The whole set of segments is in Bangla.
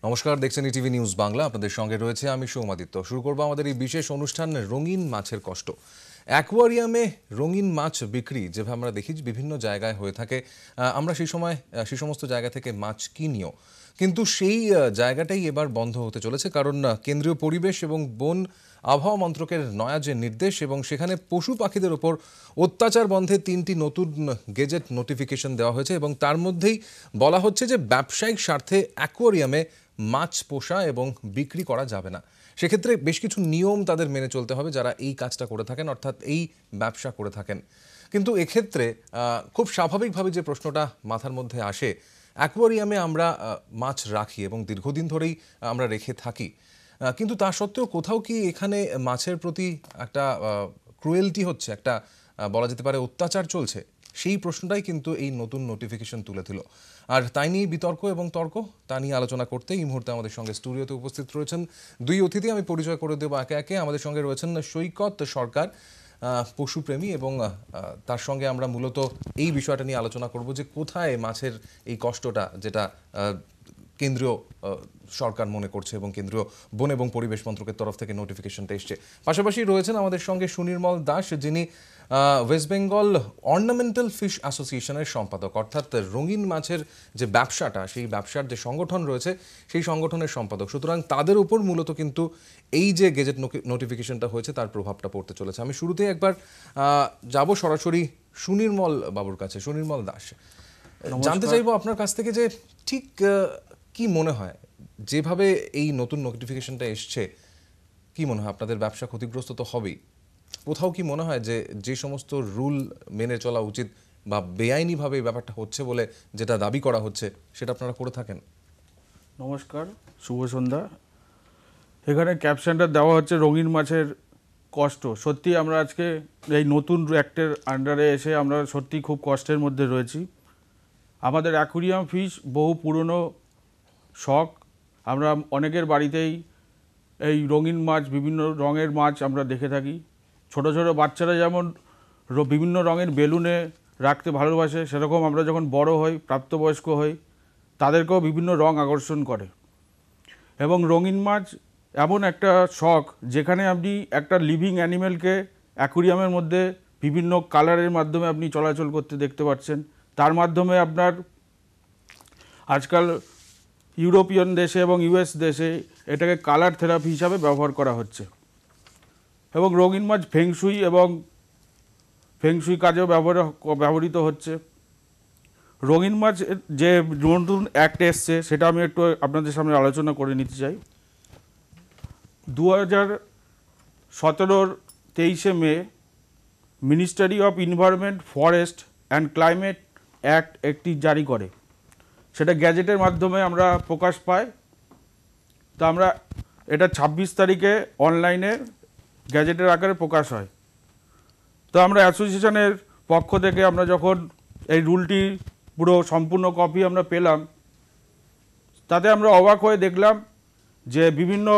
নমস্কার, দেখছেন ইটিভি নিউজ বাংলা। আপনাদের সঙ্গে রয়েছে আমি সৌমাদিত্য। শুরু করব আমাদের এই বিশেষ অনুষ্ঠান রঙিন মাছের কষ্ট। অ্যাকোয়ারিয়ামে রঙিন মাছ বিক্রি যেভাবে আমরা দেখি বিভিন্ন জায়গায় হয়ে থাকে, আমরা সেই সমস্ত জায়গা থেকে মাছ কিনিও, কিন্তু সেই জায়গাটাই এবার বন্ধ হতে চলেছে, কারণ কেন্দ্রীয় পরিবেশ এবং বন আবহাওয়া মন্ত্রকের নয়া যে নির্দেশ এবং সেখানে পশু পাখিদের ওপর অত্যাচার বন্ধে 3টি নতুন গেজেট নোটিফিকেশন দেওয়া হয়েছে এবং তার মধ্যেই বলা হচ্ছে যে ব্যবসায়িক স্বার্থে অ্যাকোয়ারিয়ামে মাছ পোষা এবং বিক্রি করা যাবে না। সেক্ষেত্রে বেশ কিছু নিয়ম তাদের মেনে চলতে হবে যারা এই কাজটা করে থাকেন, অর্থাৎ এই ব্যবসা করে থাকেন। কিন্তু এক্ষেত্রে খুব স্বাভাবিকভাবে যে প্রশ্নটা মাথার মধ্যে আসে, অ্যাকোয়ারিয়ামে আমরা মাছ রাখি এবং দীর্ঘদিন ধরেই আমরা রেখে থাকি, কিন্তু তা সত্ত্বেও কোথাও কি এখানে মাছের প্রতি একটা ক্রুয়েলটি হচ্ছে, একটা বলা যেতে পারে অত্যাচার চলছে? সেই প্রশ্নটাই কিন্তু এই নতুন নোটিফিকেশন তুলে দিল। আর তাই নিয়ে বিতর্ক এবং তর্ক, তা নিয়ে আলোচনা করতে এই মুহূর্তে আমাদের সঙ্গে স্টুডিওতে উপস্থিত রয়েছেন দুই অতিথি। আমি পরিচয় করে দেবো একে একে। আমাদের সঙ্গে রয়েছেন সৈকত সরকার, পশুপ্রেমী, এবং তার সঙ্গে আমরা মূলত এই বিষয়টা নিয়ে আলোচনা করব যে কোথায় মাছের এই কষ্টটা, যেটা কেন্দ্রীয় সরকার মনে করছে এবং কেন্দ্রীয় বন এবং পরিবেশ মন্ত্রকের তরফ থেকে নোটিফিকেশনটা এসছে। পাশাপাশি রয়েছেন আমাদের সঙ্গে সুনির্মল দাস, যিনি ওয়েস্ট বেঙ্গল অর্নামেন্টাল ফিশ অ্যাসোসিয়েশনের সম্পাদক, অর্থাৎ রঙিন মাছের যে ব্যবসাটা, সেই ব্যবসার যে সংগঠন রয়েছে সেই সংগঠনের সম্পাদক। সুতরাং তাদের উপর মূলত কিন্তু এই যে গেজেট নোটিফিকেশনটা হয়েছে তার প্রভাবটা পড়তে চলেছে। আমি শুরুতেই একবার যাব সরাসরি সুনির্মল বাবুর কাছে। সুনির্মল দাস, জানতে চাইবো আপনার কাছ থেকে যে ঠিক কি মনে হয়, যেভাবে এই নতুন নোটিফিকেশনটা এসছে, কি মনে হয় আপনাদের ব্যবসা ক্ষতিগ্রস্ত তো হবেই, কোথাও কি মনে হয় যে যে সমস্ত রুল মেনে চলা উচিত বা বেআইনিভাবে এই ব্যাপারটা হচ্ছে বলে যেটা দাবি করা হচ্ছে সেটা আপনারা করে থাকেন? নমস্কার, শুভ সন্ধ্যা। এখানে ক্যাপশনটা দেওয়া হচ্ছে রঙিন মাছের কষ্ট। সত্যি আমরা আজকে এই নতুন অ্যাক্টের আন্ডারে এসে আমরা সত্যি খুব কষ্টের মধ্যে রয়েছি। আমাদের অ্যাকুরিয়াম ফিশ বহু পুরনো শখ। আমরা অনেকের বাড়িতেই এই রঙিন মাছ, বিভিন্ন রঙের মাছ আমরা দেখে থাকি। ছোট ছোট বাচ্চারা যেমন বিভিন্ন রঙের বেলুনে রাখতে ভালোবাসে, সেরকম আমরা যখন বড় হই, প্রাপ্তবয়স্ক হই, তাদেরকেও বিভিন্ন রং আকর্ষণ করে। এবং রঙিন মাছ এমন একটা শখ যেখানে আপনি একটা লিভিং অ্যানিমেলকে অ্যাকুরিয়ামের মধ্যে বিভিন্ন কালারের মাধ্যমে আপনি চলাচল করতে দেখতে পাচ্ছেন। তার মাধ্যমে আপনার আজকাল ইউরোপিয়ান দেশে এবং ইউএস দেশে এটাকে কালার থেরাপি হিসাবে ব্যবহার করা হচ্ছে। এবং রঙিন মাছ ফেংশুই কাজেও ব্যবহৃত হচ্ছে। রঙিন মাছ যে নতুন অ্যাক্ট এসছে সেটা আমি একটু আপনাদের সামনে আলোচনা করে নিতে চাই। 2017 মে ministry of environment, forest and climate act একটি জারি করে। সেটা গ্যাজেটের মাধ্যমে আমরা প্রকাশ পাই। তো আমরা এটা 26 তারিখে অনলাইনে গ্যাজেটের আকারে প্রকাশ হয়। তো আমরা অ্যাসোসিয়েশনের পক্ষ থেকে আমরা যখন এই রুলটি পুরো সম্পূর্ণ কপি আমরা পেলাম, তাতে আমরা অবাক হয়ে দেখলাম যে বিভিন্ন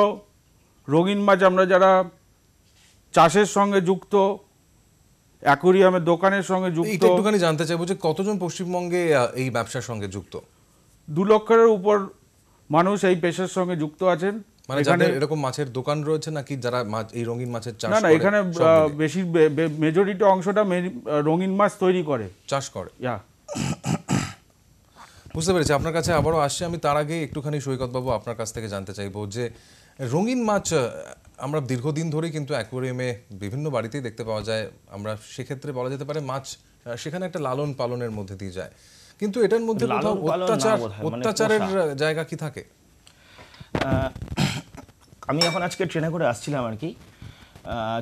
রঙিন মাছ আমরা যারা চাষের সঙ্গে যুক্ত, অ্যাকুরিয়ামের দোকানের সঙ্গে যুক্ত, একটুখানি জানতে চাইবো যে কতজন পশ্চিমবঙ্গে এই ব্যবসার সঙ্গে যুক্ত? 2 লক্ষের উপর মানুষ এই পেশার সঙ্গে যুক্ত আছেন। মানে যাদের এরকম মাছের দোকান রয়েছে নাকি যারা এই রঙিন মাছের চাষ করে? না, এখানে বেশি মেজরিটি অংশটা রঙিন মাছ তৈরি করে, চাষ করে। বুঝতে পেরেছি। আপনার কাছে আবারও আসছে। আমি তার আগে একটুখানি সৈকতবাবু আপনার কাছ থেকে জানতে চাইবো যে রঙিন মাছ আমরা দীর্ঘদিন ধরেই কিন্তু অ্যাকোয়ারিয়ামে বিভিন্ন বাড়িতেই দেখতে পাওয়া যায়। আমরা সেক্ষেত্রে বলা যেতে পারে মাছ সেখানে একটা লালন পালনের মধ্যে দিয়ে যায়, কিন্তু এটার মধ্যে কোথাও অত্যাচারের জায়গা কি থাকে? আমি এখন আজকে ট্রেনে করে আসছিলাম আর কি,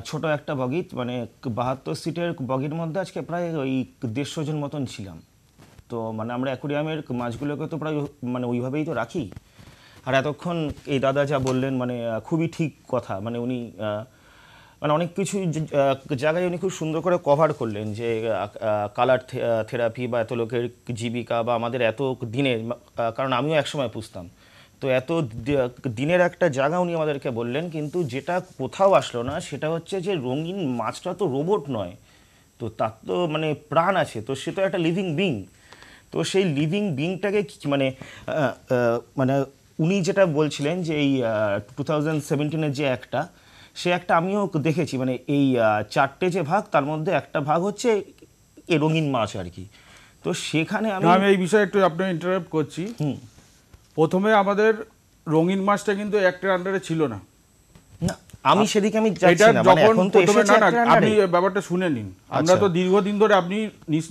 ছোট একটা বগি, মানে 72 সিটের বগির মধ্যে আজকে প্রায় ওই 150 জন মতন ছিলাম। তো মানে আমরা অ্যাকুরিয়ামের মাছগুলোকে তো প্রায় মানে ওইভাবেই তো রাখি। আর এতক্ষণ এই দাদা যা বললেন মানে খুবই ঠিক কথা। মানে উনি মানে অনেক কিছু জায়গায় উনি খুব সুন্দর করে কভার করলেন যে কালার থেরাপি বা এত লোকের জীবিকা বা আমাদের এত দিনের, কারণ আমিও একসময় পুষতাম, তো এত দিনের একটা জায়গা উনি আমাদেরকে বললেন। কিন্তু যেটা কোথাও আসলো না সেটা হচ্ছে যে রঙিন মাছটা তো রোবট নয়, তো তার তো মানে প্রাণ আছে, তো সে তো একটা লিভিং বিং। তো সেই লিভিং বিংটাকে মানে মানে উনি যেটা বলছিলেন যে এই 2017-এর যে একটা, সে একটা আমিও দেখেছি, মানে এই 4টে যে ভাগ, তার মধ্যে একটা ভাগ হচ্ছে এই রঙিন মাছ আর কি। তো সেখানে আমি এই বিষয়ে একটু আপনার ইন্টারাপ্ট করছি। প্রথমে আমাদের রঙিন মাছটা কিন্তু অ্যাক্টের আন্ডারে ছিল না। না, আমি সেদিকে আমি যাচ্ছি এটা না, মানে যখন এখন তো প্রথমে এসেছে না একটা আপনি আন্ডারে। এই ব্যাপারটা শুনে নিন। আমরা তো দীর্ঘদিন ধরে আপনি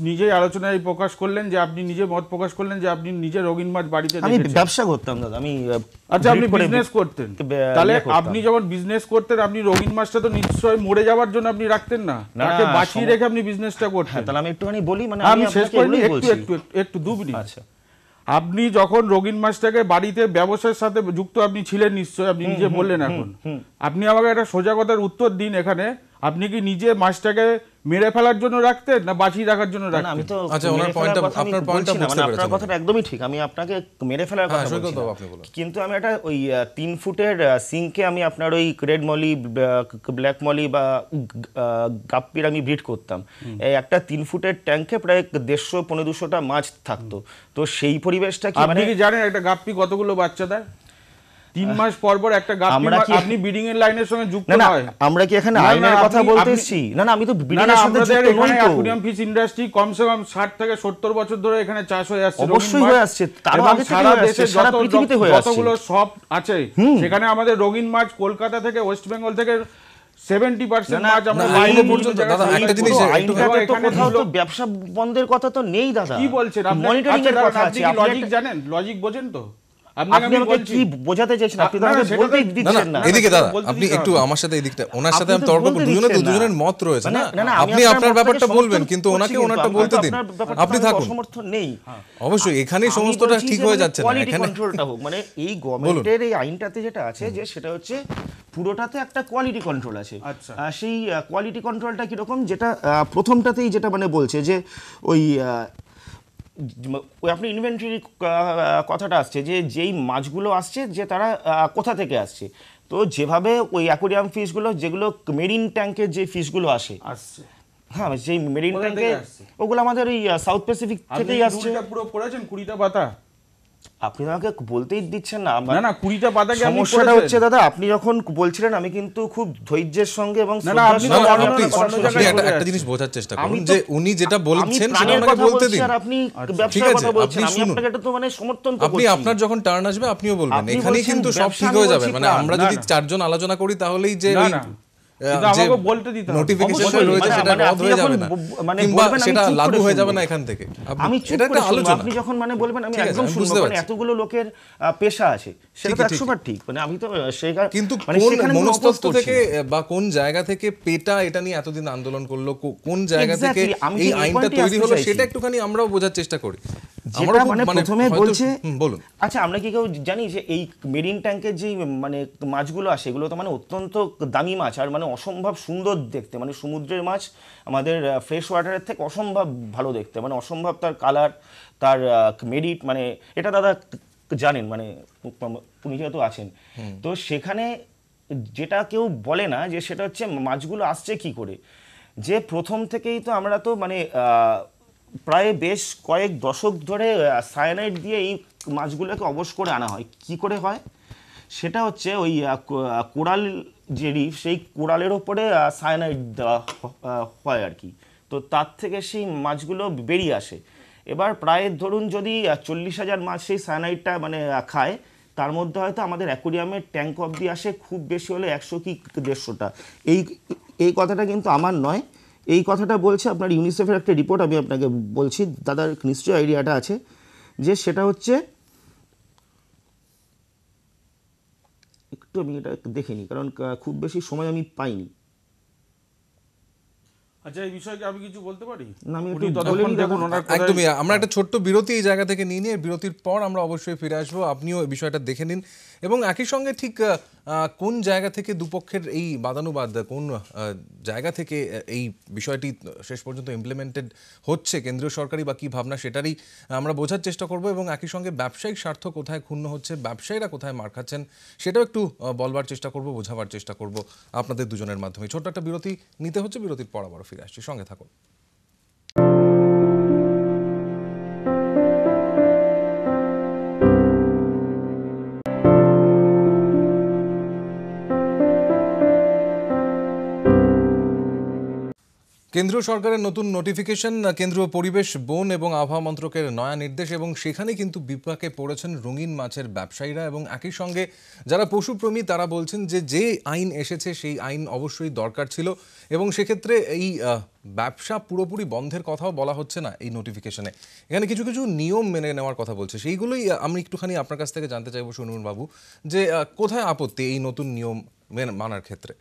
নিজেই আলোচনায় প্রকাশ করলেন যে আপনি নিজে মত প্রকাশ করলেন যে আপনি নিজে রঙিন মাছ বাড়িতে আমি দেখেছেন। ব্যবসা করতাম দাদা, আমি আচ্ছা, আপনি বিজনেস করতেন, তাহলে আপনি যখন বিজনেস করতেন আপনি রঙিন মাছটা তো নিশ্চয়ই মরে যাওয়ার জন্য আপনি রাখতেন না, তাকে বাঁচিয়ে রেখে আপনি বিজনেসটা করতেন। তাহলে আমি একটুখানি বলি, মানে আমি শেষ আপনাকে করিনি, এগুলোই একটু বলছি। একটু একটু 2 মিনিট। আচ্ছা, আপনি যখন রঙিন মাছটাকে বাড়িতে ব্যবসার সাথে যুক্ত আপনি ছিলেন নিশ্চয়ই, আপনি নিজে বললেন। এখন আপনি আমাকে একটা সোজা কথার উত্তর দিন এখানে, আপনি কি নিজে মাছটাকে মেরে ফেলার জন্য রাখতেন না বাঁচিয়ে রাখার জন্য না রাখতেন? আমি তো আচ্ছা, ওনার মেরে ফেলার পয়েন্টটা, কথা আমি আপনার বলছি পয়েন্টটা না, বুঝতে মানে পেরেছেন। আপনার কথাটা একদমই ঠিক, আমি আপনাকে মেরে ফেলার কথা বলছি সৈকত না। বাবু, আপনি বলুন। কিন্তু আমি একটা ওই 3 ফুটের সিঙ্কে আমি আপনার ওই রেড মলি, ব্ল্যাক মলি বা গাপ্পির আমি ব্রিড করতাম। এই একটা 3 ফুটের ট্যাঙ্কে প্রায় 150-200টা মাছ থাকতো। তো সেই পরিবেশটা কি, আপনি মানে কি জানেন একটা গাপ্পি কতগুলো বাচ্চা দেয়? 3 মাস পর পর একটা গাপ্পি, আমরা কি- আপনি ব্রিডিং এর লাইনের সঙ্গে যুক্ত না না, নয়? আমরা কি এখানে না, না, আইনের কথা আপনি- বলতে আপনি- এসেছি? না না, আমি তো না ব্রিডিং না, এর সাথে আমাদের যুক্ত নই এখানে তো। অ্যাকুয়ারিয়াম ফিশ ইন্ডাস্ট্রি কমসে কম 60 থেকে 70 বছর ধরে এখানে চাষ হয়ে আসছে। অবশ্যই রঙিন মাছ। হয়ে আসছে, তারও এবং আগে থেকে সারা হয়ে আসছে, দেশে সারা পৃথিবীতে হয়ে আসছে। যতগুলো শপ আছে সেখানে আমাদের রঙিন মাছ কলকাতা থেকে, ওয়েস্ট বেঙ্গল থেকে 70% না, মাছ আমরা না, লাইনে এখনো পর্যন্ত দাদা একটা জিনিস পুরো একটু আইনটাতে তো এখানে কোথাও তো দিল- ব্যবসা বন্ধের কথা তো নেই দাদা। কি বলছেন আপনি? মনিটরিং আচ্ছা, এর কথা দাঁড়ান, আছে। আপনি কি আপনি লজিক একটা- জানেন? লজিক বোঝেন তো? আপনি আপনাকে আমি আমাকে বলছি। কি বোঝাতে চাইছেন? আপনি তো না, না, আমাকে সেটা বলতেই তো- না না, দিচ্ছেন না। এদিকে দাদা, বলতে আপনি দিতে একটু হবে। আমার সাথে এদিকটা, ওনার সাথে আপনি আমি তো তর্ক, বলতে দুজনে দিচ্ছেন না। দুজনের মত রয়েছে না, না, না, আমি আপনি আপনার মতটাকে ব্যাপারটা সমর্থন বলবেন, কিন্তু করছি, ওনাকে কিন্তু ওনারটা আমি বলতে তো দিন, আপনার ব্যাপারটা আপনি আমি থাকুন। অসমর্থন নেই। অবশ্যই এখানেই আমি সমস্তটা বলছি ঠিক যে হয়ে মানে যাচ্ছে না কোয়ালিটি এখানে। কন্ট্রোলটা হোক, মানে এই গভর্নমেন্টের এই আইনটাতে যেটা আছে, যে সেটা হচ্ছে পুরোটাতে একটা কোয়ালিটি কন্ট্রোল আছে। আচ্ছা। সেই কোয়ালিটি কন্ট্রোলটা কিরকম, যেটা প্রথমটাতেই যেটা মানে বলছে যে ওই ওই আপনি ইনভেন্টরি কথাটা আসছে, যে যেই মাছগুলো আসছে যে তারা কোথা থেকে আসছে। তো যেভাবে ওই অ্যাকোরিয়াম ফিশগুলো, যেগুলো মেরিন ট্যাঙ্কের যে ফিশগুলো আসে, আসছে। হ্যাঁ সেই মেরিন কোথা ট্যাঙ্কে, থেকে আসছে? ওগুলো আমাদের ওই সাউথ প্যাসিফিক আপনি থেকেই কি আসছে। রুলটা পুরো পড়েছেন 20টা পাতা? আপনি আমাকে বলতেই দিচ্ছেন না। না না, 20টা পাতা কি আপনি সমস্যাটা পড়েছেন? হচ্ছে দাদা, আপনি যখন বলছিলেন আমি কিন্তু খুব ধৈর্যের সঙ্গে এবং না, শ্রদ্ধার আপনি না সঙ্গে না, অন্য আপনি অন্য আপনি জায়গায় একটা চলে একটা যাচ্ছে। জিনিস বোঝার চেষ্টা আমি করুন, তো- যে উনি যেটা বলছেন আমি সেটা প্রাণের ওনাকে কথা বলতে বলছি, দিন। আর আপনি ঠিক ব্যবসার আছে, কথা বলছেন। আপনি আমি শুনুন। আপনাকে এটা তো মানে সমর্থন তো আপনি করছি। আপনার যখন টার্ন আসবে আপনিও বলবেন, আপনি এখানেই বলছেন কিন্তু সব ব্যবসা, ঠিক আমি হয়ে যাবে। বলছি মানে প্রাণ। আমরা না, যদি না। 4 জন আলোচনা করি তাহলেই যে না, ওই না। কিন্তু আমাকে বলতে দিতে হবে। নোটিফিকেশন অবশ্যই, রয়েছে মানে- সেটা মানে রদ আপনি হয়ে যখন যাবে না, মানে কিংবা বলবেন, আমি সেটা চুপ করে লাগু হয়ে যাবে শুনবো। না এখান থেকে। আমি চুপ এটা করে একটা শুনবো, আলোচনা। আপনি যখন মানে বলবেন আমি ঠিক আছে, একদম আমি শুনবো, বুঝতে কারণ পারছি। এতগুলো লোকের পেশা আছে, সেটা তো ঠিকই, 100বার ঠিক। মানে আমি তো সেখানে কিন্তু মানে কোন সেখানে কোনো মনস্তত্ত্ব oppose করছি থেকে না। বা কোন জায়গা থেকে পেটা এটা নিয়ে এতদিন আন্দোলন করলো, কোন জায়গা থেকে Exactly, আমি এই ঠিক এই আইনটা point-এই তৈরি আসতে হলো, চাইছি। সেটা একটুখানি আমরাও বোঝার চেষ্টা করি। যেটা আমরাও খুব মানে প্রথমে হয়তো- বলছে, বলুন। আচ্ছা আমরা কি কেউ জানি যে এই মেরিন ট্যাঙ্কের যে মানে মাছগুলো আসে, এগুলো তো মানে অত্যন্ত দামি মাছ, আর মানে অসম্ভব সুন্দর দেখতে, মানে সমুদ্রের মাছ আমাদের ফ্রেশ ওয়াটারের থেকে অসম্ভব ভালো দেখতে, মানে অসম্ভব তার কালার, তার মেরিট, মানে এটা দাদা জানেন, মানে উনি যেহেতু আছেন, তো সেখানে যেটা কেউ বলে না, যে সেটা হচ্ছে মাছগুলো আসছে কি করে। যে প্রথম থেকেই তো আমরা তো মানে প্রায় বেশ কয়েক দশক ধরে সায়ানাইড দিয়ে এই মাছগুলোকে অবশ করে আনা হয়। কি করে হয় সেটা হচ্ছে ওই কোরাল যে রিফ, সেই কোরালের ওপরে সায়ানাইড দেওয়া হয় আর কি। তো তার থেকে সেই মাছগুলো বেরিয়ে আসে। এবার প্রায় ধরুন যদি 40,000 মাছ সেই সায়ানাইডটা মানে খায়, তার মধ্যে হয়তো আমাদের অ্যাকোরিয়ামের ট্যাঙ্ক অবধি আসে খুব বেশি হলে 100 কি 150টা। এই কথাটা কিন্তু আমার নয়, এই কথাটা বলছে আপনার ইউনিসেফের একটা রিপোর্ট। আমি আপনাকে বলছি, দাদার নিশ্চয়ই আইডিয়াটা আছে, যে সেটা হচ্ছে, একটু আমি এটা দেখে নিই, কারণ খুব বেশি সময় আমি পাইনি। আচ্ছা, এই বিষয়ে কি আমি কিছু বলতে পারি? না, আমি উনি একটু ততক্ষণ বলে নিই দেখুন দাদা। ওনার কথায়- একদমই, আমরা একটা ছোট্ট বিরতি এই জায়গা থেকে নিয়ে নিয়ে, বিরতির পর আমরা অবশ্যই ফিরে আসবো। আপনিও এই বিষয়টা দেখে নিন, এবং একই সঙ্গে ঠিক কোন জায়গা থেকে দুপক্ষের এই বাদানুবাদ, কোন জায়গা থেকে এই বিষয়টি শেষ পর্যন্ত ইমপ্লিমেন্টেড হচ্ছে, কেন্দ্রীয় সরকারি বা কী ভাবনা, সেটারই আমরা বোঝার চেষ্টা করব। এবং একই সঙ্গে ব্যবসায়িক স্বার্থ কোথায় ক্ষুণ্ণ হচ্ছে, ব্যবসায়ীরা কোথায় মার খাচ্ছেন, সেটাও একটু বলবার চেষ্টা করব, বোঝাবার চেষ্টা করব আপনাদের দুজনের মাধ্যমে। ছোট্ট একটা বিরতি নিতে হচ্ছে, বিরতির পর আবারও ফিরে আসছি, সঙ্গে থাকুন। কেন্দ্রীয় সরকারের নতুন নোটিফিকেশন, কেন্দ্রীয় পরিবেশ, বন এবং আবহাওয়া মন্ত্রকের নয়া নির্দেশ, এবং সেখানে কিন্তু বিপাকে পড়েছেন রঙিন মাছের ব্যবসায়ীরা। এবং একই সঙ্গে যারা পশুপ্রেমী তারা বলছেন যে আইন এসেছে সেই আইন অবশ্যই দরকার ছিল, এবং সেক্ষেত্রে এই ব্যবসা পুরোপুরি বন্ধের কথাও বলা হচ্ছে না এই নোটিফিকেশনে। এখানে কিছু কিছু নিয়ম মেনে নেওয়ার কথা বলছে, সেইগুলোই আমি একটুখানি আপনার কাছ থেকে জানতে চাইবো সুনির্মল বাবু, যে কোথায় আপত্তি এই নতুন নিয়ম মানার ক্ষেত্রে?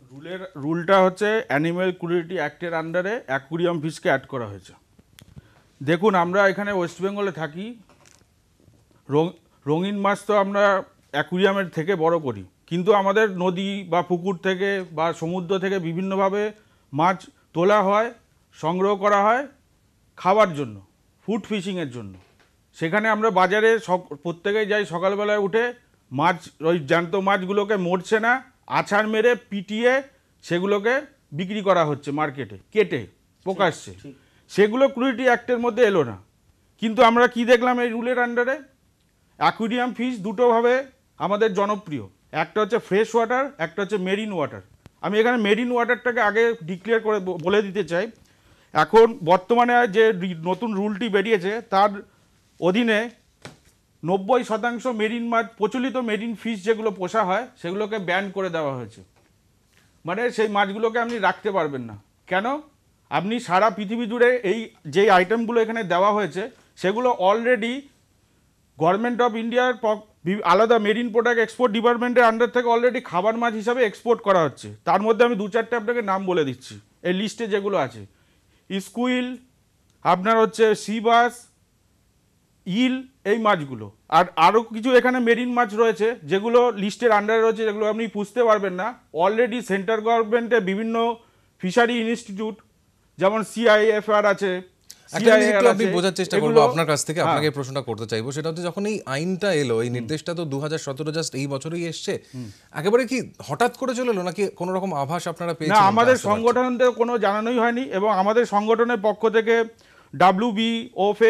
রুলটা হচ্ছে অ্যানিম্যাল ক্রুয়েল্টি অ্যাক্টের আন্ডারে অ্যাকুরিয়াম ফিশকে অ্যাড করা হয়েছে। দেখুন, আমরা এখানে ওয়েস্ট বেঙ্গলে থাকি, রঙিন মাছ তো আমরা অ্যাকুরিয়ামের থেকে বড় করি, কিন্তু আমাদের নদী বা পুকুর থেকে বা সমুদ্র থেকে বিভিন্নভাবে মাছ তোলা হয়, সংগ্রহ করা হয় খাবার জন্য, ফুড ফিশিংয়ের জন্য। সেখানে আমরা বাজারে প্রত্যেকেই যাই, সকালবেলায় উঠে মাছ, ওই জ্যান্ত মাছগুলোকে মরছে না, আছাড় মেরে পিটিয়ে সেগুলোকে বিক্রি করা হচ্ছে মার্কেটে, কেটে প্রকাশ্যে। সেগুলো ক্রুয়েল্টি অ্যাক্টের মধ্যে এলো না। কিন্তু আমরা কি দেখলাম এই রুলের আন্ডারে? অ্যাকুরিয়াম ফিশ দুটোভাবে আমাদের জনপ্রিয়, একটা হচ্ছে ফ্রেশ ওয়াটার, একটা হচ্ছে মেরিন ওয়াটার। আমি এখানে মেরিন ওয়াটারটাকে আগে ডিক্লেয়ার করে বলে দিতে চাই। এখন বর্তমানে যে নতুন রুলটি বেরিয়েছে তার অধীনে 90% মেরিন মাছ, প্রচলিত মেরিন ফিশ যেগুলো পোষা হয় সেগুলোকে ব্যান করে দেওয়া হয়েছে। মানে সেই মাছগুলোকে আপনি রাখতে পারবেন না। কেন? আপনি সারা পৃথিবী জুড়ে এই যে আইটেমগুলো এখানে দেওয়া হয়েছে সেগুলো অলরেডি গভর্নমেন্ট অফ ইন্ডিয়ার আলাদা মেরিন প্রোডাক্ট এক্সপোর্ট ডিপার্টমেন্টের আন্ডার থেকে অলরেডি খাবার মাছ হিসাবে এক্সপোর্ট করা হচ্ছে। তার মধ্যে আমি 2-4টে আপনাকে নাম বলে দিচ্ছি এই লিস্টে যেগুলো আছে। স্কুইল, আপনার হচ্ছে সিবাস, ইল, এই মাছগুলো। আর আরও কিছু এখানে মেরিন মাছ রয়েছে যেগুলো লিস্টের আন্ডারে রয়েছে, যেগুলো আপনি পুষতে পারবেন না। অলরেডি সেন্ট্রাল গভর্নমেন্টের বিভিন্ন ফিশারি ইনস্টিটিউট, যেমন CIFR আছে, আমি বোঝার চেষ্টা করবো আপনার কাছ থেকে, আপনাকে এই প্রশ্নটা করতে চাইবো। সেটা হচ্ছে, যখন এই আইনটা এলো, এই নির্দেশটা তো 2017 জাস্ট এই বছরই এসছে, একেবারে কি হঠাৎ করে চলে এলো নাকি কোনো রকম আভাস আপনারা পেয়েছেন? না, আমাদের সংগঠন থেকে কোনো জানানোই হয়নি, এবং আমাদের সংগঠনের পক্ষ থেকে WBOF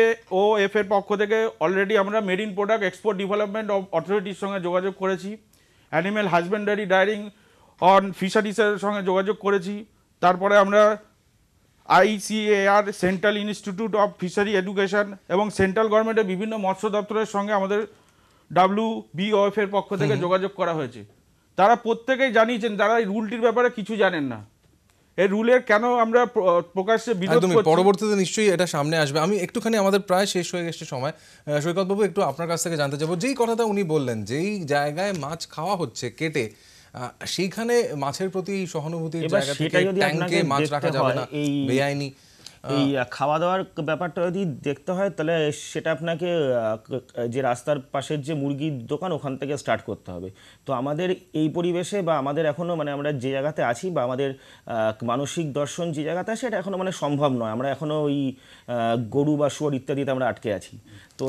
এর পক্ষ থেকে অলরেডি আমরা মেরিন প্রোডাক্ট এক্সপোর্ট ডেভেলপমেন্ট অথরিটির সঙ্গে যোগাযোগ করেছি, অ্যানিম্যাল হাজবেন্ডারি ডায়ারিং অন ফিশারিসের সঙ্গে যোগাযোগ করেছি। তারপরে আমরা ICAR, central institute of fishery education, এবং সেন্ট্রাল গভর্নমেন্টের বিভিন্ন মৎস্য দপ্তরের সঙ্গে আমাদের WBOF এর পক্ষ থেকে যোগাযোগ করা হয়েছে। তারা প্রত্যেকেই জানিয়েছেন যারা এই রুলটির ব্যাপারে কিছু জানেন না, এই রুলের কেন আমরা প্রকাশ্যে বিরোধ করছি। পরবর্তীতে নিশ্চয়ই এটা সামনে আসবে। আমি একটুখানি, আমাদের প্রায় শেষ হয়ে গেছে সময়, সৈকতবাবু একটু আপনার কাছ থেকে জানতে চাইবো, যেই কথাটা উনি বললেন, যেই জায়গায় মাছ খাওয়া হচ্ছে কেটে, সেইখানে মাছের প্রতি সহানুভূতির জায়গা থেকে ট্যাঙ্কে মাছ রাখা যাবে না, বেআইনি এই খাওয়া দাওয়ার ব্যাপারটা যদি দেখতে হয় তাহলে সেটা আপনাকে যে রাস্তার পাশের যে মুরগির দোকান ওখান থেকে স্টার্ট করতে হবে। তো আমাদের এই পরিবেশে বা আমাদের এখনও মানে আমরা যে জায়গাতে আছি বা আমাদের মানসিক দর্শন যে জায়গাতে আছে, এটা এখনও মানে সম্ভব নয়। আমরা এখনও ওই গরু বা শুয়োর ইত্যাদিতে আমরা আটকে আছি। তো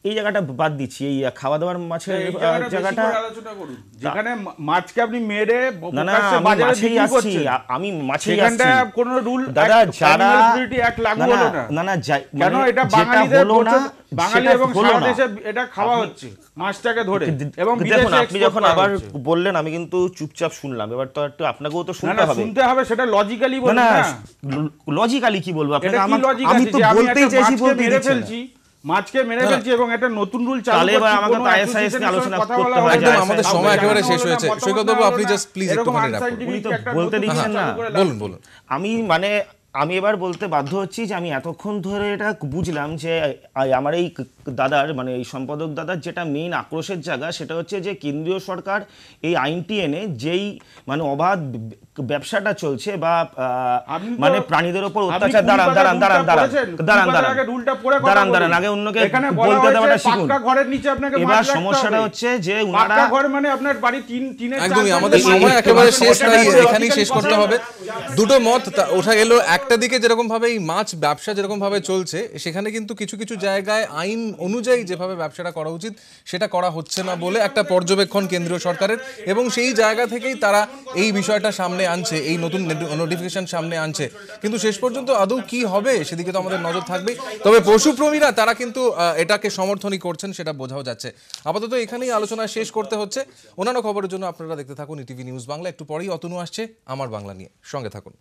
এই জায়গাটা বাদ দিচ্ছি, এই খাওয়া দাওয়ার মাছের জায়গাটা আলোচনা করুন, যেখানে মাছকে আপনি মেরে না না মাছেই আসছি, আমি মাছেই আসছি। কোন রুল দাদা যারা এক লাগু হলো না, না না কেন এটা বাঙালিদের বাঙালি এবং সারা দেশে এটা খাওয়া হচ্ছে মাছটাকে ধরে, এবং দেখুন আপনি যখন আবার বললেন আমি কিন্তু চুপচাপ শুনলাম। এবার তো একটু আপনাকেও তো শুনতে হবে, সেটা লজিক্যালি বলুন না। লজিক্যালি কি বলবো আপনাকে? আমি তো বলতেই চাইছি, বলতে ফেলছি, মাছকে মেরে ফেলছি, এবং একটা নতুন রুল চালু করছি। এবার আমাকে আইএসআইএস নিয়ে আলোচনা করতে হবে। একদম আমাদের সময় একেবারে শেষ হয়েছে। সৈকতবাবু আপনি জাস্ট প্লিজ একটুখানি উনি তো বলতে দিচ্ছেন না। বলুন। আমি এবার বলতে বাধ্য হচ্ছি যে আমি এতক্ষণ ধরে এটা বুঝলাম যে আমার এই দাদার মানে এই সম্পাদক দাদার যেটা মেইন আক্রোশের জায়গা, সেটা হচ্ছে যে কেন্দ্রীয় সরকার এই আইনটি এনে যেই মানে অবাধ ব্যবসাটা চলছে বা মানে প্রাণীদের উপর অত্যাচার, দাঁড়ান আগে অন্যকে বলতে দেওয়াটা শিখুন। এবার সমস্যাটা হচ্ছে যে উনারা মানে আপনার বাড়ি টিনের, একদমই আমাদের সময় একেবারে শেষ, তাই এখানেই শেষ করতে হবে। দুটো মত ওঠা গেল। একটা দিকে যেরকম ভাবে এই মাছ ব্যবসা যেরকম ভাবে চলছে, সেখানে কিন্তু কিছু কিছু জায়গায় আইন অনুযায়ী যেভাবে ব্যবসাটা করা উচিত সেটা করা হচ্ছে না বলে একটা পর্যবেক্ষণ কেন্দ্রীয় সরকারের, এবং সেই জায়গা থেকেই তারা এই বিষয়টা সামনে আনছে, এই নতুন নোটিফিকেশন সামনে আনছে। কিন্তু শেষ পর্যন্ত আদৌ কি হবে সেদিকে তো আমাদের নজর থাকবে। তবে পশুপ্রেমীরা তারা কিন্তু এটাকে সমর্থনই করছেন, সেটা বোঝাও যাচ্ছে। আপাতত এখানেই আলোচনা শেষ করতে হচ্ছে। অন্যান্য খবরের জন্য আপনারা দেখতে থাকুন ইটিভি নিউজ বাংলা। একটু পরেই অতনু আসছে আমার বাংলা নিয়ে, সঙ্গে থাকুন।